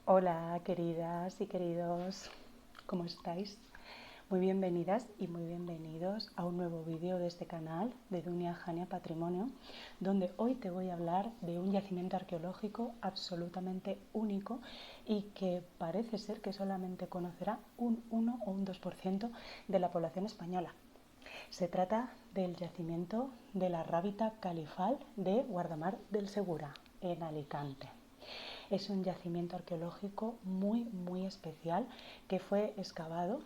Hola queridas y queridos, ¿cómo estáis? Muy bienvenidas y muy bienvenidos a un nuevo vídeo de este canal de Dunia Jania Patrimonio, donde hoy te voy a hablar de un yacimiento arqueológico absolutamente único y que parece ser que solamente conocerá un 1 o un 2% de la población española. Se trata del yacimiento de la Rábita Califal de Guardamar del Segura, en Alicante. Es un yacimiento arqueológico muy especial que fue excavado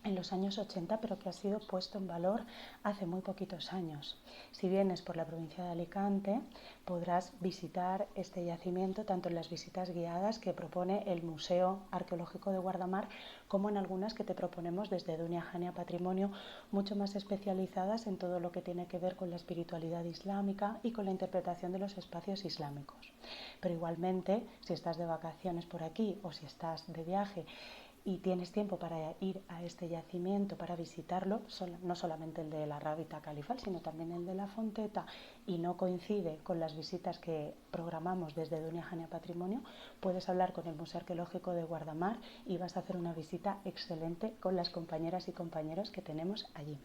en los años 80, pero que ha sido puesto en valor hace muy poquitos años. Si vienes por la provincia de Alicante, podrás visitar este yacimiento tanto en las visitas guiadas que propone el Museo Arqueológico de Guardamar, como en algunas que te proponemos desde Dunia Jania Patrimonio, mucho más especializadas en todo lo que tiene que ver con la espiritualidad islámica y con la interpretación de los espacios islámicos. Pero igualmente, si estás de vacaciones por aquí o si estás de viaje y tienes tiempo para ir a este yacimiento, para visitarlo, no solamente el de la Rábita Califal, sino también el de la Fonteta, y no coincide con las visitas que programamos desde Dunia Jania Patrimonio, puedes hablar con el Museo Arqueológico de Guardamar y vas a hacer una visita excelente con las compañeras y compañeros que tenemos allí.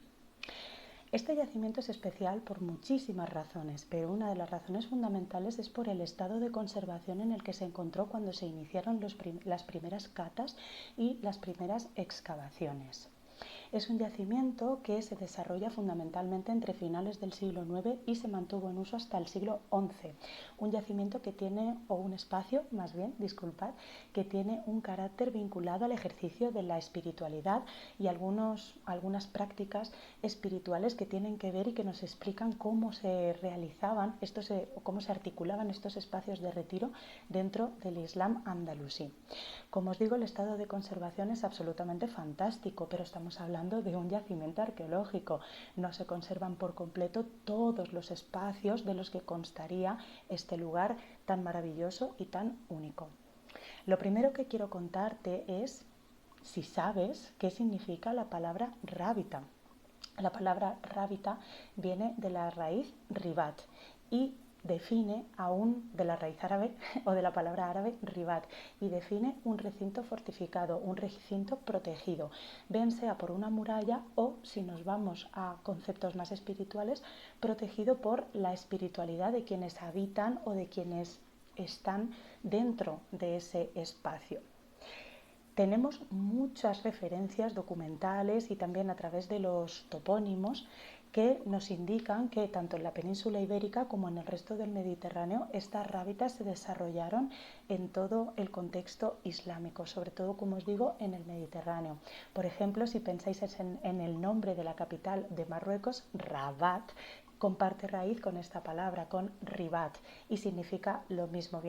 Este yacimiento es especial por muchísimas razones, pero una de las razones fundamentales es por el estado de conservación en el que se encontró cuando se iniciaron las primeras catas y las primeras excavaciones. Es un yacimiento que se desarrolla fundamentalmente entre finales del siglo IX y se mantuvo en uso hasta el siglo XI. Un yacimiento que tiene, o un espacio, más bien, disculpad, que tiene un carácter vinculado al ejercicio de la espiritualidad y algunas prácticas espirituales que tienen que ver y que nos explican cómo se realizaban cómo se articulaban estos espacios de retiro dentro del Islam andalusí. Como os digo, el estado de conservación es absolutamente fantástico, pero estamos hablando de un yacimiento arqueológico. No se conservan por completo todos los espacios de los que constaría este lugar tan maravilloso y tan único. Lo primero que quiero contarte es si sabes qué significa la palabra rábita. La palabra rábita viene de la raíz ribat y define de la raíz árabe o de la palabra árabe ribat, y define un recinto fortificado, un recinto protegido, bien sea por una muralla o, si nos vamos a conceptos más espirituales, protegido por la espiritualidad de quienes habitan o de quienes están dentro de ese espacio. Tenemos muchas referencias documentales y también a través de los topónimos que nos indican que tanto en la península ibérica como en el resto del Mediterráneo estas rábitas se desarrollaron en todo el contexto islámico, sobre todo, como os digo, en el Mediterráneo. Por ejemplo, si pensáis en el nombre de la capital de Marruecos, Rabat, comparte raíz con esta palabra, con ribat, y significa lo mismo.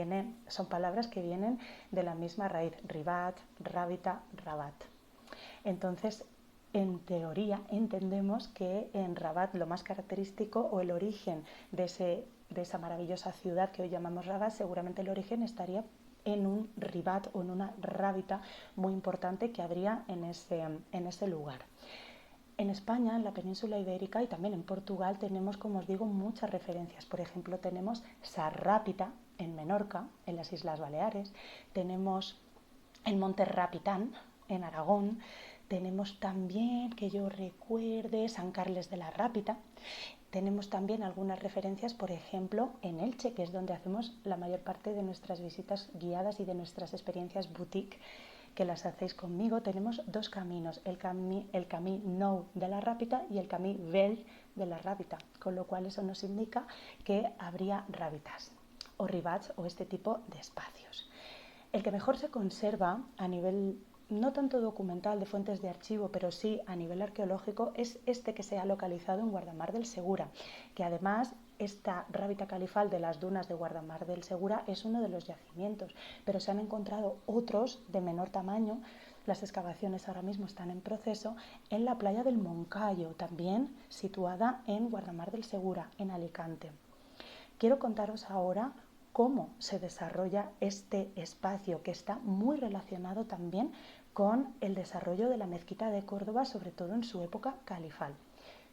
Son palabras que vienen de la misma raíz, ribat, rábita, rabat. Entonces, en teoría, entendemos que en Rabat lo más característico o el origen de esa maravillosa ciudad que hoy llamamos Rabat, seguramente el origen estaría en un ribat o en una rábita muy importante que habría en ese lugar. En España, en la península ibérica y también en Portugal tenemos, como os digo, muchas referencias. Por ejemplo, tenemos Sarrápita en Menorca, en las Islas Baleares, tenemos el Monte Rapitán en Aragón, tenemos también, que yo recuerde, San Carles de la Rápita. Tenemos también algunas referencias, por ejemplo, en Elche, que es donde hacemos la mayor parte de nuestras visitas guiadas y de nuestras experiencias boutique, que las hacéis conmigo. Tenemos dos caminos, el camí Nou de la Rábita y el camí Vell de la Rábita, con lo cual eso nos indica que habría rábitas o ribats o este tipo de espacios. El que mejor se conserva a nivel no tanto documental de fuentes de archivo, pero sí a nivel arqueológico, es este que se ha localizado en Guardamar del Segura, que además esta Rábita Califal de las dunas de Guardamar del Segura es uno de los yacimientos, pero se han encontrado otros de menor tamaño. Las excavaciones ahora mismo están en proceso en la playa del Moncayo, también situada en Guardamar del Segura, en Alicante. Quiero contaros ahora cómo se desarrolla este espacio, que está muy relacionado también con el desarrollo de la mezquita de Córdoba, sobre todo en su época califal.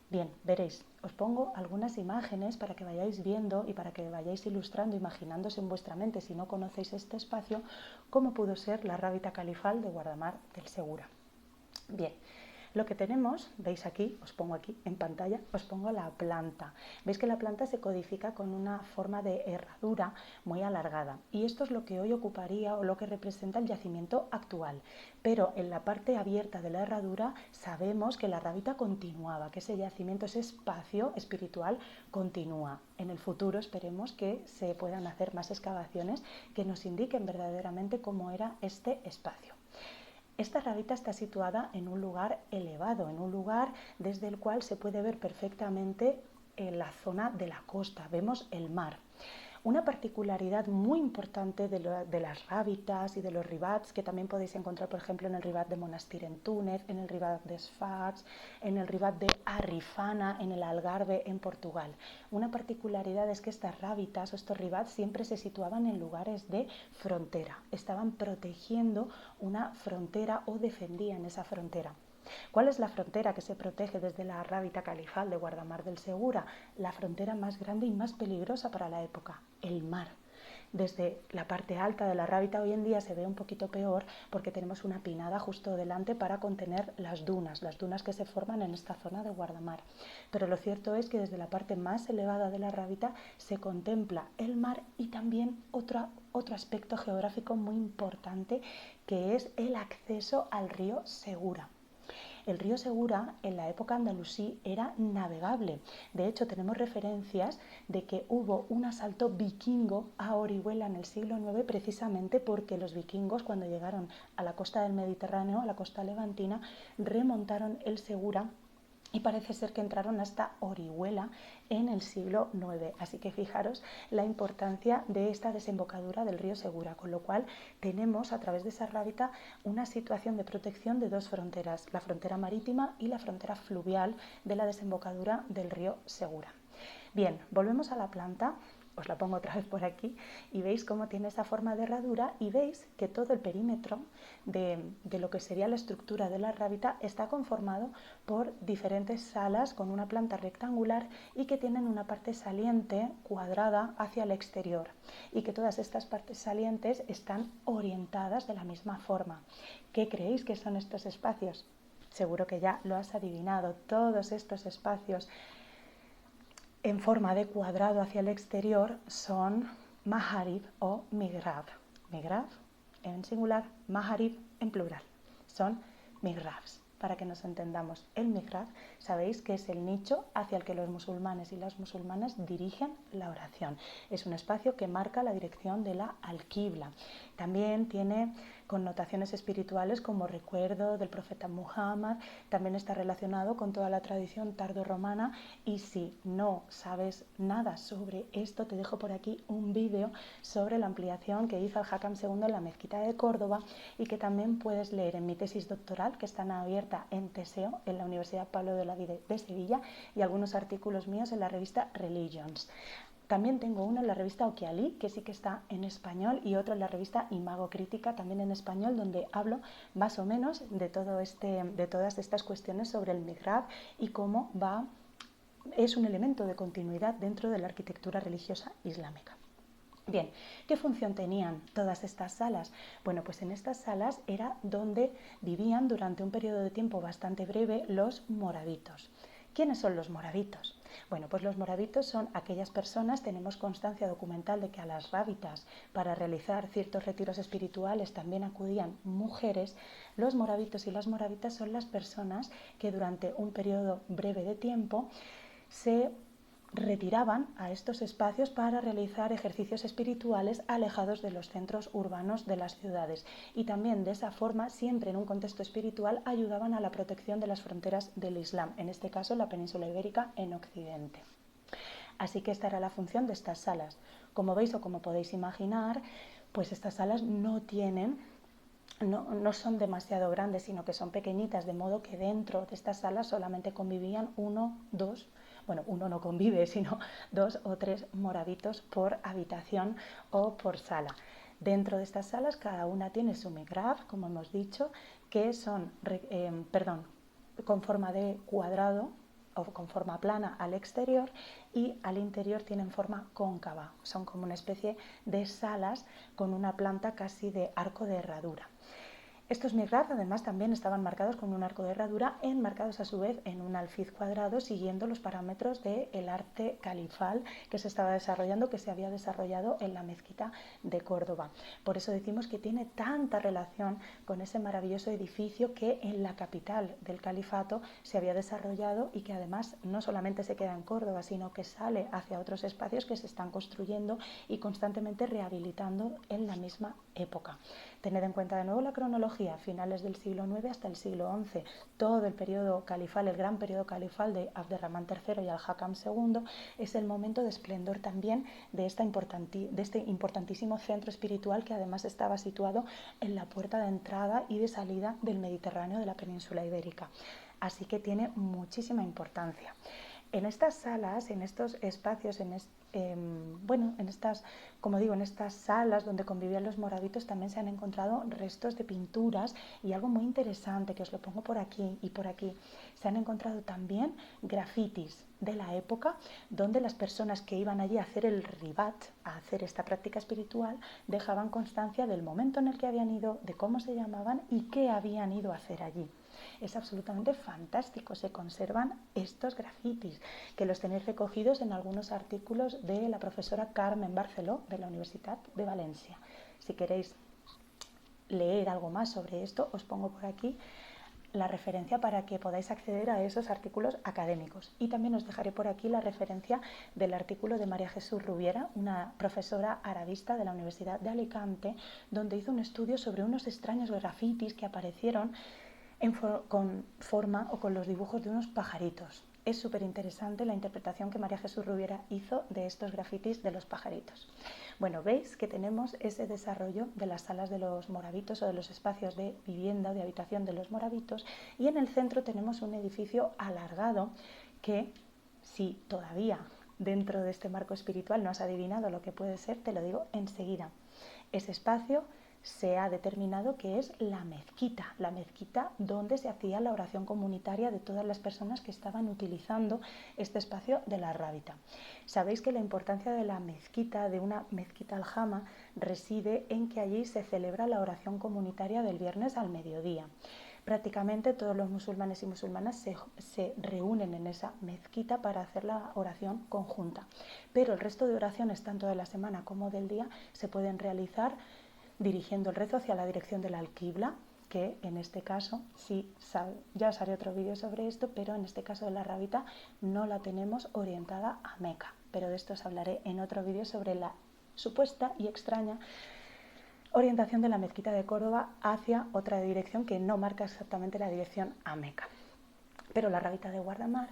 Bien, veréis, os pongo algunas imágenes para que vayáis viendo y para que vayáis ilustrando, imaginándose en vuestra mente, si no conocéis este espacio, cómo pudo ser la rábita califal de Guardamar del Segura. Bien, lo que tenemos, veis aquí, os pongo aquí en pantalla, os pongo la planta. Veis que la planta se codifica con una forma de herradura muy alargada y esto es lo que hoy ocuparía o lo que representa el yacimiento actual. Pero en la parte abierta de la herradura sabemos que la rábita continuaba, que ese yacimiento, ese espacio espiritual continúa. En el futuro esperemos que se puedan hacer más excavaciones que nos indiquen verdaderamente cómo era este espacio. Esta rábita está situada en un lugar elevado, en un lugar desde el cual se puede ver perfectamente la zona de la costa, vemos el mar. Una particularidad muy importante de las rábitas y de los ribats, que también podéis encontrar, por ejemplo, en el ribat de Monastir en Túnez, en el ribat de Sfax, en el ribat de Arrifana, en el Algarve, en Portugal. Una particularidad es que estas rábitas o estos ribats siempre se situaban en lugares de frontera, estaban protegiendo una frontera o defendían esa frontera. ¿Cuál es la frontera que se protege desde la rábita califal de Guardamar del Segura? La frontera más grande y más peligrosa para la época, el mar. Desde la parte alta de la rábita hoy en día se ve un poquito peor porque tenemos una pinada justo delante para contener las dunas que se forman en esta zona de Guardamar. Pero lo cierto es que desde la parte más elevada de la rábita se contempla el mar y también otro aspecto geográfico muy importante, que es el acceso al río Segura. El río Segura en la época andalusí era navegable. De hecho, tenemos referencias de que hubo un asalto vikingo a Orihuela en el siglo IX precisamente porque los vikingos, cuando llegaron a la costa del Mediterráneo, a la costa levantina, remontaron el Segura y parece ser que entraron hasta Orihuela en el siglo IX. Así que fijaros la importancia de esta desembocadura del río Segura, con lo cual tenemos a través de esa rábita una situación de protección de dos fronteras, la frontera marítima y la frontera fluvial de la desembocadura del río Segura. Bien, volvemos a la planta. Os la pongo otra vez por aquí y veis cómo tiene esa forma de herradura y veis que todo el perímetro de lo que sería la estructura de la rábita está conformado por diferentes salas con una planta rectangular y que tienen una parte saliente cuadrada hacia el exterior y que todas estas partes salientes están orientadas de la misma forma. ¿Qué creéis que son estos espacios? Seguro que ya lo has adivinado. Todos estos espacios en forma de cuadrado hacia el exterior son maharib o mihrab. Mihrab en singular, maharib en plural. Son mihrabs. Para que nos entendamos, el mihrab sabéis que es el nicho hacia el que los musulmanes y las musulmanas dirigen la oración. Es un espacio que marca la dirección de la alquibla. También tiene connotaciones espirituales como recuerdo del profeta Muhammad, también está relacionado con toda la tradición tardorromana y si no sabes nada sobre esto, te dejo por aquí un vídeo sobre la ampliación que hizo el Hakam II en la mezquita de Córdoba y que también puedes leer en mi tesis doctoral que está abierta en Teseo, en la Universidad Pablo de Olavide de Sevilla y algunos artículos míos en la revista Religions. También tengo uno en la revista Okiali, que sí que está en español, y otro en la revista Imago Crítica, también en español, donde hablo más o menos de todas estas cuestiones sobre el mihrab y cómo es un elemento de continuidad dentro de la arquitectura religiosa islámica. Bien, ¿qué función tenían todas estas salas? Bueno, pues en estas salas era donde vivían durante un periodo de tiempo bastante breve los moravitos. ¿Quiénes son los moravitos? Bueno, pues los moravitos son aquellas personas, tenemos constancia documental de que a las rábitas para realizar ciertos retiros espirituales también acudían mujeres. Los moravitos y las moravitas son las personas que durante un periodo breve de tiempo se retiraban a estos espacios para realizar ejercicios espirituales alejados de los centros urbanos de las ciudades y también de esa forma, siempre en un contexto espiritual, ayudaban a la protección de las fronteras del Islam, en este caso la península ibérica en Occidente. Así que esta era la función de estas salas. Como veis o como podéis imaginar, pues estas salas no son demasiado grandes, sino que son pequeñitas, de modo que dentro de estas salas solamente convivían uno no convive, sino 2 o 3 moravitos por habitación o por sala. Dentro de estas salas cada una tiene su mihrab, como hemos dicho, que son con forma de cuadrado o con forma plana al exterior y al interior tienen forma cóncava. Son como una especie de salas con una planta casi de arco de herradura. Estos mihrab además también estaban marcados con un arco de herradura, enmarcados a su vez en un alfiz cuadrado, siguiendo los parámetros del arte califal que se estaba desarrollando, que se había desarrollado en la mezquita de Córdoba. Por eso decimos que tiene tanta relación con ese maravilloso edificio que en la capital del califato se había desarrollado y que además no solamente se queda en Córdoba, sino que sale hacia otros espacios que se están construyendo y constantemente rehabilitando en la misma época. Tened en cuenta de nuevo la cronología, finales del siglo IX hasta el siglo XI, todo el periodo califal, el gran periodo califal de Abderramán III y Al-Hakam II, es el momento de esplendor también de este importantísimo centro espiritual que además estaba situado en la puerta de entrada y de salida del Mediterráneo de la península ibérica. Así que tiene muchísima importancia. En estas salas, en estos espacios, en estas salas donde convivían los moravitos también se han encontrado restos de pinturas y algo muy interesante que os lo pongo por aquí y por aquí. Se han encontrado también grafitis de la época donde las personas que iban allí a hacer el ribat, a hacer esta práctica espiritual, dejaban constancia del momento en el que habían ido, de cómo se llamaban y qué habían ido a hacer allí. Es absolutamente fantástico, se conservan estos grafitis, que los tenéis recogidos en algunos artículos de la profesora Carmen Barceló de la Universidad de Valencia. Si queréis leer algo más sobre esto, os pongo por aquí la referencia para que podáis acceder a esos artículos académicos. Y también os dejaré por aquí la referencia del artículo de María Jesús Rubiera, una profesora arabista de la Universidad de Alicante, donde hizo un estudio sobre unos extraños grafitis que aparecieron con forma o con los dibujos de unos pajaritos. Es súper interesante la interpretación que María Jesús Rubiera hizo de estos grafitis de los pajaritos. Bueno, veis que tenemos ese desarrollo de las salas de los moravitos o de los espacios de vivienda o de habitación de los moravitos, y en el centro tenemos un edificio alargado que, si todavía dentro de este marco espiritual no has adivinado lo que puede ser, te lo digo enseguida. Ese espacio se ha determinado que es la mezquita donde se hacía la oración comunitaria de todas las personas que estaban utilizando este espacio de la rábita. Sabéis que la importancia de la mezquita, de una mezquita aljama, reside en que allí se celebra la oración comunitaria del viernes al mediodía. Prácticamente todos los musulmanes y musulmanas se reúnen en esa mezquita para hacer la oración conjunta, pero el resto de oraciones, tanto de la semana como del día, se pueden realizar dirigiendo el rezo hacia la dirección del Al-Qibla, que en este caso, ya os haré otro vídeo sobre esto, pero en este caso de la rábita no la tenemos orientada a Meca, pero de esto os hablaré en otro vídeo sobre la supuesta y extraña orientación de la mezquita de Córdoba hacia otra dirección que no marca exactamente la dirección a Meca. Pero la rábita de Guardamar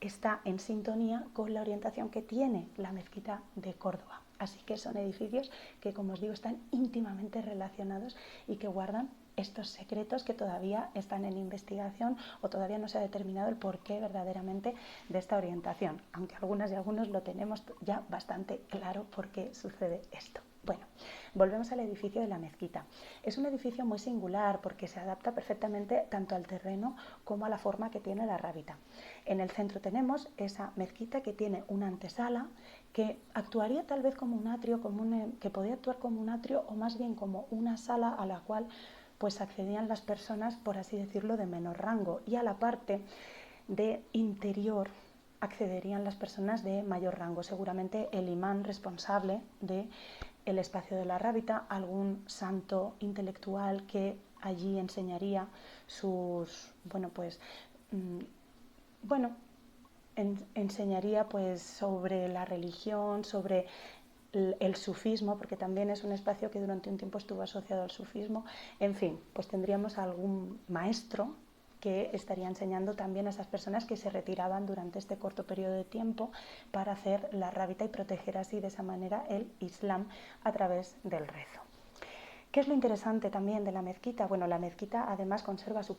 está en sintonía con la orientación que tiene la mezquita de Córdoba. Así que son edificios que, como os digo, están íntimamente relacionados y que guardan estos secretos que todavía están en investigación o todavía no se ha determinado el porqué verdaderamente de esta orientación, aunque algunas y algunos lo tenemos ya bastante claro por qué sucede esto. Bueno, volvemos al edificio de la mezquita. Es un edificio muy singular porque se adapta perfectamente tanto al terreno como a la forma que tiene la rábita. En el centro tenemos esa mezquita que tiene una antesala que actuaría tal vez como un atrio, que podía actuar como un atrio o más bien como una sala a la cual pues accedían las personas, por así decirlo, de menor rango, y a la parte de interior accederían las personas de mayor rango, seguramente el imán responsable del espacio de la rábita, algún santo intelectual que allí enseñaría enseñaría pues sobre la religión, sobre el sufismo, porque también es un espacio que durante un tiempo estuvo asociado al sufismo. En fin, pues tendríamos algún maestro que estaría enseñando también a esas personas que se retiraban durante este corto periodo de tiempo para hacer la rábita y proteger así de esa manera el Islam a través del rezo. ¿Qué es lo interesante también de la mezquita? Bueno, la mezquita además conserva su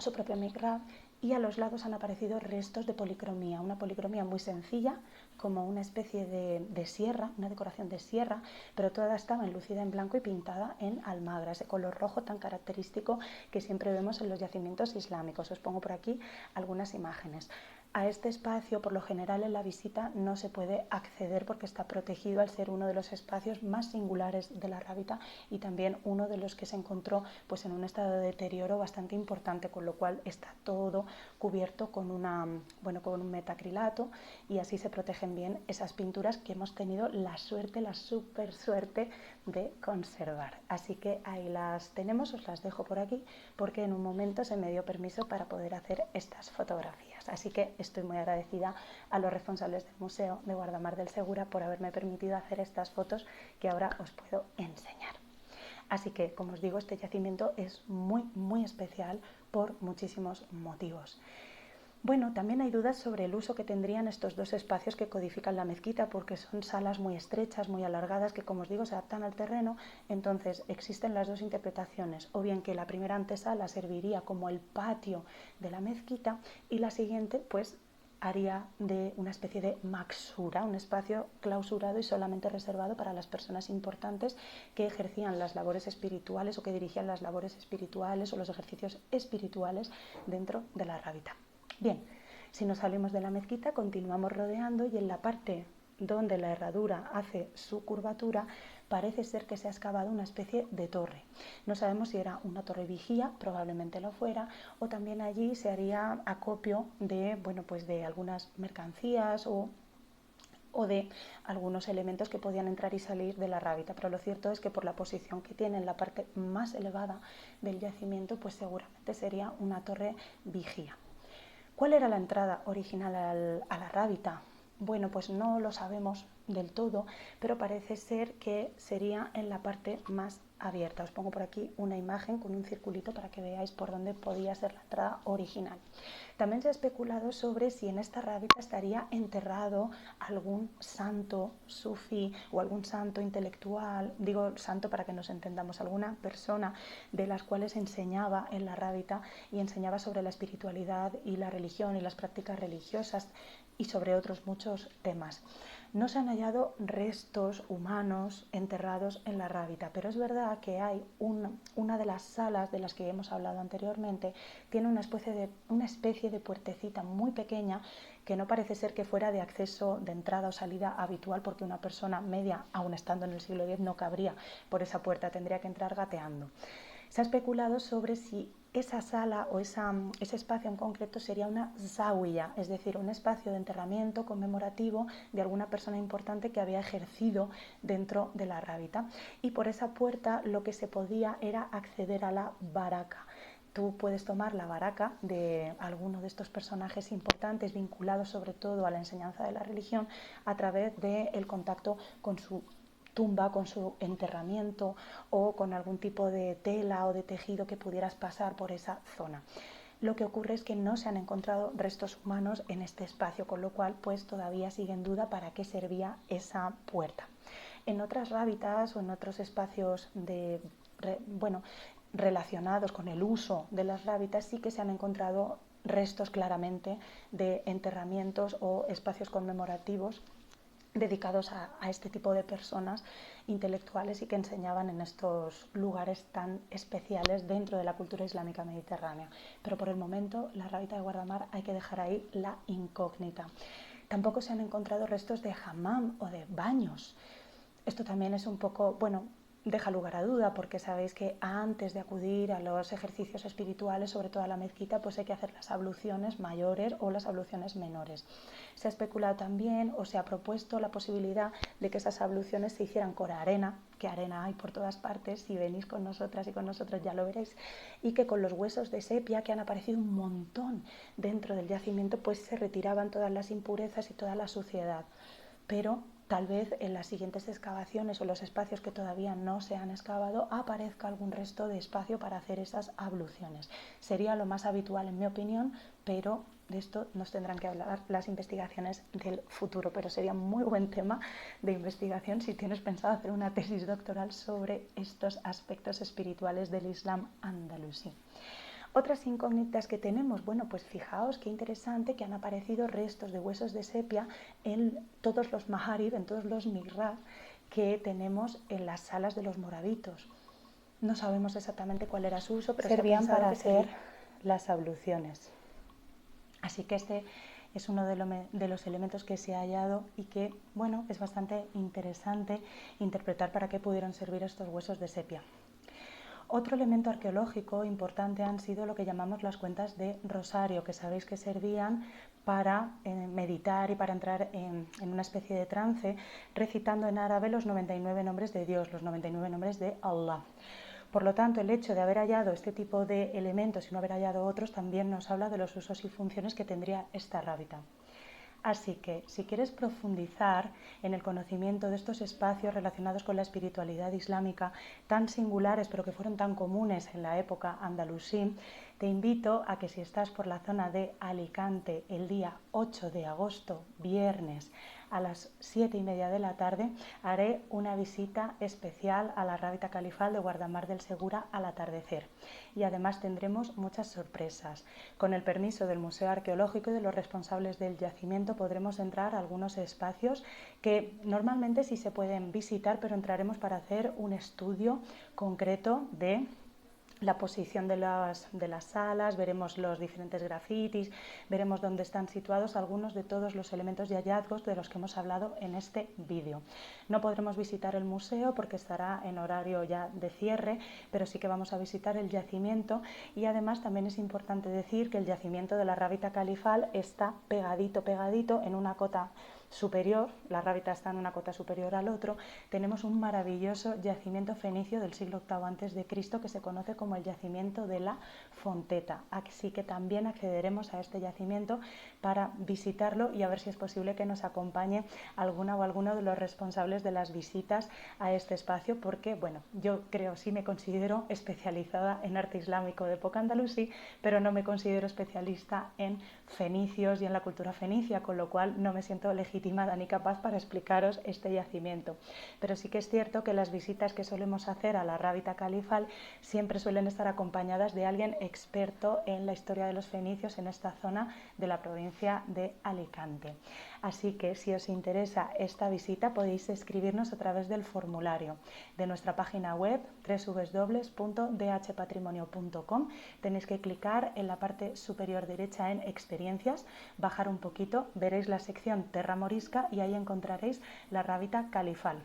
su propio mihrab, y a los lados han aparecido restos de policromía, una policromía muy sencilla, como una especie de sierra, una decoración de sierra, pero toda estaba enlucida en blanco y pintada en almagra, ese color rojo tan característico que siempre vemos en los yacimientos islámicos. Os pongo por aquí algunas imágenes. A este espacio, por lo general, en la visita no se puede acceder porque está protegido al ser uno de los espacios más singulares de la Rábita y también uno de los que se encontró pues, en un estado de deterioro bastante importante, con lo cual está todo cubierto con un metacrilato y así se protegen bien esas pinturas que hemos tenido la super suerte de conservar. Así que ahí las tenemos, os las dejo por aquí porque en un momento se me dio permiso para poder hacer estas fotografías. Así que estoy muy agradecida a los responsables del Museo de Guardamar del Segura por haberme permitido hacer estas fotos que ahora os puedo enseñar. Así que, como os digo, este yacimiento es muy especial por muchísimos motivos. Bueno, también hay dudas sobre el uso que tendrían estos dos espacios que codifican la mezquita, porque son salas muy estrechas, muy alargadas, que como os digo se adaptan al terreno. Entonces existen las dos interpretaciones, o bien que la primera antesala serviría como el patio de la mezquita y la siguiente pues haría de una especie de maksura, un espacio clausurado y solamente reservado para las personas importantes que ejercían las labores espirituales o que dirigían las labores espirituales o los ejercicios espirituales dentro de la Rábita. Bien, si nos salimos de la mezquita continuamos rodeando y en la parte donde la herradura hace su curvatura parece ser que se ha excavado una especie de torre. No sabemos si era una torre vigía, probablemente lo fuera, o también allí se haría acopio de, de algunas mercancías o de algunos elementos que podían entrar y salir de la Rábita, pero lo cierto es que por la posición que tiene en la parte más elevada del yacimiento, pues seguramente sería una torre vigía. ¿Cuál era la entrada original a la Rábita? Bueno, pues no lo sabemos del todo, pero parece ser que sería en la parte más abierta. Os pongo por aquí una imagen con un circulito para que veáis por dónde podía ser la entrada original. También se ha especulado sobre si en esta Rábita estaría enterrado algún santo sufí o algún santo intelectual, digo santo para que nos entendamos, alguna persona de las cuales enseñaba en la Rábita y enseñaba sobre la espiritualidad y la religión y las prácticas religiosas y sobre otros muchos temas. No se han hallado restos humanos enterrados en la Rábita, pero es verdad que hay una de las salas de las que hemos hablado anteriormente, tiene una especie de puertecita muy pequeña que no parece ser que fuera de acceso de entrada o salida habitual, porque una persona media, aun estando en el siglo X, no cabría por esa puerta, tendría que entrar gateando. Se ha especulado sobre si esa sala o ese espacio en concreto sería una zawiya, es decir, un espacio de enterramiento conmemorativo de alguna persona importante que había ejercido dentro de la Rábita. Y por esa puerta lo que se podía era acceder a la baraka. Tú puedes tomar la baraka de alguno de estos personajes importantes vinculados sobre todo a la enseñanza de la religión a través del contacto con su tumba, con su enterramiento o con algún tipo de tela o de tejido que pudieras pasar por esa zona. Lo que ocurre es que no se han encontrado restos humanos en este espacio, con lo cual pues todavía sigue en duda para qué servía esa puerta. En otras rábitas o en otros espacios relacionados con el uso de las rábitas sí que se han encontrado restos claramente de enterramientos o espacios conmemorativos dedicados a este tipo de personas intelectuales y que enseñaban en estos lugares tan especiales dentro de la cultura islámica mediterránea. Pero por el momento, la Rábita de Guardamar hay que dejar ahí la incógnita. Tampoco se han encontrado restos de hammam o de baños. Esto también es un poco, deja lugar a duda, porque sabéis que antes de acudir a los ejercicios espirituales, sobre todo a la mezquita, pues hay que hacer las abluciones mayores o las abluciones menores. Se ha especulado también o se ha propuesto la posibilidad de que esas abluciones se hicieran con arena, que arena hay por todas partes, si venís con nosotras y con nosotros ya lo veréis, y que con los huesos de sepia, que han aparecido un montón dentro del yacimiento, pues se retiraban todas las impurezas y toda la suciedad. Pero tal vez en las siguientes excavaciones o los espacios que todavía no se han excavado aparezca algún resto de espacio para hacer esas abluciones. Sería lo más habitual en mi opinión, pero de esto nos tendrán que hablar las investigaciones del futuro. Pero sería muy buen tema de investigación si tienes pensado hacer una tesis doctoral sobre estos aspectos espirituales del Islam andalusí. Otras incógnitas que tenemos, bueno, pues fijaos qué interesante que han aparecido restos de huesos de sepia en todos los maharib, en todos los mihrab que tenemos en las salas de los moravitos. No sabemos exactamente cuál era su uso, pero servían para hacer las abluciones. Así que este es uno de los elementos que se ha hallado y que, bueno, es bastante interesante interpretar para qué pudieron servir estos huesos de sepia. Otro elemento arqueológico importante han sido lo que llamamos las cuentas de rosario, que sabéis que servían para meditar y para entrar en una especie de trance, recitando en árabe los 99 nombres de Dios, los 99 nombres de Allah. Por lo tanto, el hecho de haber hallado este tipo de elementos y no haber hallado otros también nos habla de los usos y funciones que tendría esta rábita. Así que, si quieres profundizar en el conocimiento de estos espacios relacionados con la espiritualidad islámica, tan singulares pero que fueron tan comunes en la época andalusí, te invito a que si estás por la zona de Alicante el día 8 de agosto, viernes, a las 7:30 de la tarde, haré una visita especial a la rábita califal de Guardamar del Segura al atardecer. Y además tendremos muchas sorpresas. Con el permiso del Museo Arqueológico y de los responsables del yacimiento podremos entrar a algunos espacios que normalmente sí se pueden visitar, pero entraremos para hacer un estudio concreto de la posición de las salas, veremos los diferentes grafitis, veremos dónde están situados algunos de todos los elementos y hallazgos de los que hemos hablado en este vídeo. No podremos visitar el museo porque estará en horario ya de cierre, pero sí que vamos a visitar el yacimiento y además también es importante decir que el yacimiento de la rábita califal está pegadito en una cota superior, la rábita está en una cota superior al otro. Tenemos un maravilloso yacimiento fenicio del siglo VIII a.C. que se conoce como el yacimiento de la Fonteta, así que también accederemos a este yacimiento para visitarlo y a ver si es posible que nos acompañe alguna o alguno de los responsables de las visitas a este espacio, porque bueno, yo creo, sí me considero especializada en arte islámico de época andalusí, pero no me considero especialista en fenicios y en la cultura fenicia, con lo cual no me siento legitimada ni capaz para explicaros este yacimiento. Pero sí que es cierto que las visitas que solemos hacer a la rábita califal siempre suelen estar acompañadas de alguien experto en la historia de los fenicios en esta zona de la provincia de Alicante. Así que si os interesa esta visita podéis escribirnos a través del formulario de nuestra página web www.dhpatrimonio.com. Tenéis que clicar en la parte superior derecha en experiencias, bajar un poquito, veréis la sección Terra Morisca y ahí encontraréis la rábita califal.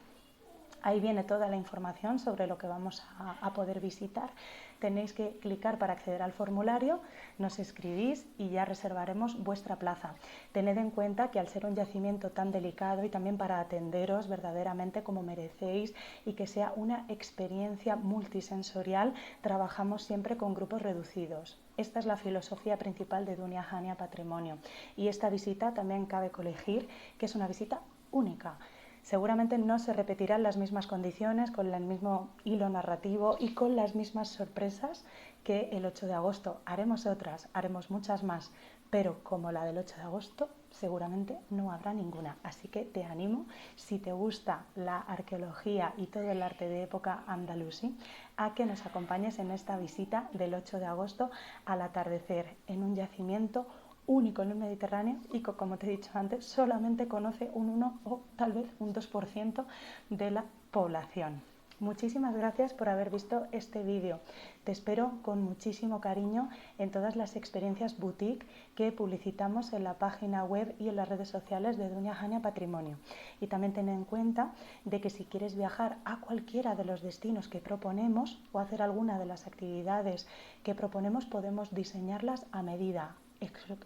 Ahí viene toda la información sobre lo que vamos a poder visitar. Tenéis que clicar para acceder al formulario, nos escribís y ya reservaremos vuestra plaza. Tened en cuenta que al ser un yacimiento tan delicado y también para atenderos verdaderamente como merecéis y que sea una experiencia multisensorial, trabajamos siempre con grupos reducidos. Esta es la filosofía principal de Dunia Hania Patrimonio y esta visita también cabe colegir que es una visita única. Seguramente no se repetirán las mismas condiciones, con el mismo hilo narrativo y con las mismas sorpresas que el 8 de agosto. Haremos otras, haremos muchas más, pero como la del 8 de agosto seguramente no habrá ninguna. Así que te animo, si te gusta la arqueología y todo el arte de época andalusí, a que nos acompañes en esta visita del 8 de agosto al atardecer en un yacimiento único en el Mediterráneo y que, como te he dicho antes, solamente conoce un 1 o tal vez un 2% de la población. Muchísimas gracias por haber visto este vídeo. Te espero con muchísimo cariño en todas las experiencias boutique que publicitamos en la página web y en las redes sociales de Dunia Hania Patrimonio. Y también ten en cuenta de que si quieres viajar a cualquiera de los destinos que proponemos o hacer alguna de las actividades que proponemos, podemos diseñarlas a medida,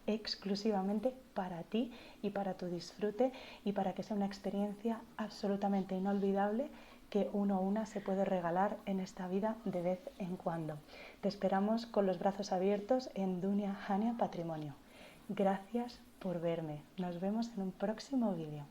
exclusivamente para ti y para tu disfrute y para que sea una experiencia absolutamente inolvidable que uno o una se puede regalar en esta vida de vez en cuando. Te esperamos con los brazos abiertos en Dunia Hania Patrimonio. Gracias por verme. Nos vemos en un próximo vídeo.